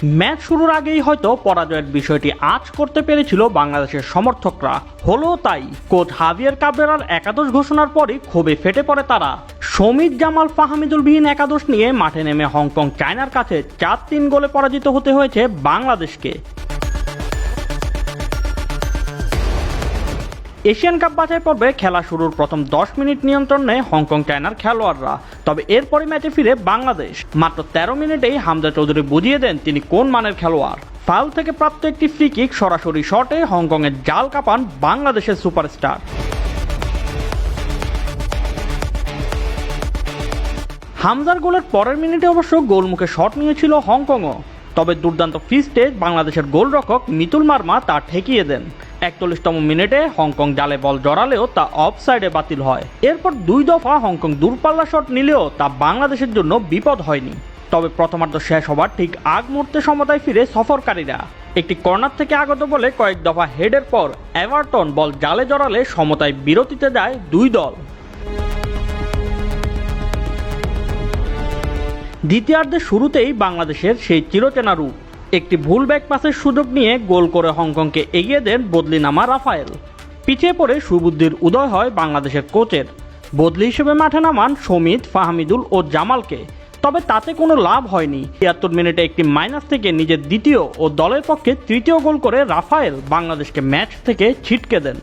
Match শুরুর আগেই হয়তো পরাজয়ের বিষয়টি আঁচ করতে পেরেছিল বাংলাদেশের সমর্থকরা। হলো তাই, কোচ হাভিয়ার কাবরেরার একাদশ ঘোষণার পরই ক্ষোভে ফেটে পড়ে তারা। শমিত, জামাল, ফাহমিদুলবিহীন একাদশ নিয়ে মাঠে নেমে হংকং চায়নার কাছে 4-3 গোলে পরাজিত হতে হয়েছে বাংলাদেশকে। এশিয়ান কাপ বাছাই পর্বে খেলা শুরুর প্রথম 10 মিনিট নিয়ন্ত্রণ নেয় হংকং চায়নার খেলোয়াড়রা। তবে এরপরই ম্যাচে ফিরে বাংলাদেশ। মাত্র 13 মিনিটেই হামজা চৌধুরী বুঝিয়ে দেন তিনি কোন মানের খেলোয়াড়। ফাউল থেকে প্রাপ্ত একটি ফ্রি কিক সরাসরি শটে হংকংয়ের জাল কাঁপান বাংলাদেশের সুপারস্টার। হামজার গোলের পরের মিনিটে অবশ্য গোলমুখে শট নিয়েছিল হংকংও। তবে দুর্দান্ত ফিস্টে বাংলাদেশের গোলরক্ষক মিতুল মার্মা তা ঠেকিয়ে দেন। 41তম মিনিটে হংকং জালে বল জড়ালেও তা অফসাইডে বাতিল হয়। এরপর 2 দফা হংকং দূরপাল্লা শট নিলেও তা বাংলাদেশের জন্য বিপদ হয়নি। তবে প্রথমার্ধ শেষ হবার ঠিক আগ মুহূর্তে সমতায় ফিরে সফরকারীরা। একটি কর্নার থেকে আগত বলে কয়েক দফা হেডের পর এভারটন বল জালে জড়ালে সমতায় বিরতিতে যায় 2 দল। দ্বিতীয়ার্ধের শুরুতেই বাংলাদেশের সেই চিরচেনা রূপ। একটি ভুল ব্যাক পাসের সুযোগ নিয়ে গোল করে হংকংকে এগিয়ে দেন বদলি নামা রাফায়েল। পিছিয়ে পড়ে সুবুদ্ধির উদয় হয় বাংলাদেশের কোচের। বদলি হিসেবে মাঠে নামান শমিত, ফাহমিদুল ও জামালকে। তবে তাতে কোনো লাভ হয়নি। 73 মিনিটে একটি মাইনাস থেকে নিজের দ্বিতীয় ও দলের পক্ষে তৃতীয় গোল করে রাফায়েল বাংলাদেশকে ম্যাচ থেকে ছিটকে দেন।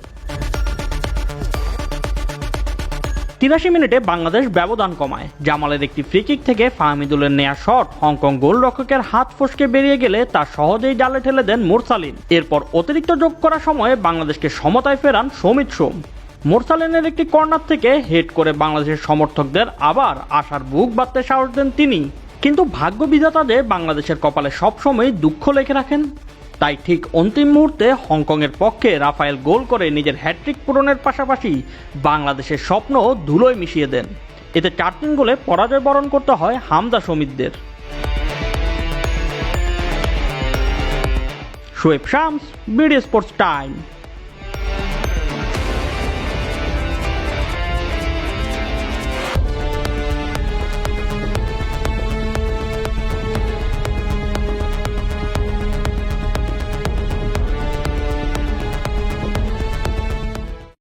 83 মিনিটে বাংলাদেশ ব্যবধান কমায়। জামালের একটি ফ্রি কিক থেকে ফাহমিদুলের নেয়া শট হংকং গোলরক্ষকের হাত ফসকে বেরিয়ে গেলে তা সহজেই জালে ঠেলে দেন মুরসালিন। এরপর অতিরিক্ত যোগ করার সময়ে বাংলাদেশকে সমতায় ফেরান সমিত সোম। মুরসালিনের একটি কর্নার থেকে হেড করে বাংলাদেশের সমর্থকদের আবার আশার বুক বাঁধতে সাহস দেন তিনি। কিন্তু ভাগ্য বিধাতা যে বাংলাদেশের কপালে সবসময় দুঃখ লেখে রাখেন। তাই ঠিক অন্তিম মুহূর্তে হংকংয়ের পক্ষে রাফায়েল গোল করে নিজের হ্যাট্রিক পূরণের পাশাপাশি বাংলাদেশের স্বপ্ন ধুলোয় মিশিয়ে দেন। এতে 4-3 গোলে পরাজয় বরণ করতে হয় হামজা শমিতদের। Shoaib Shams, BD sports time.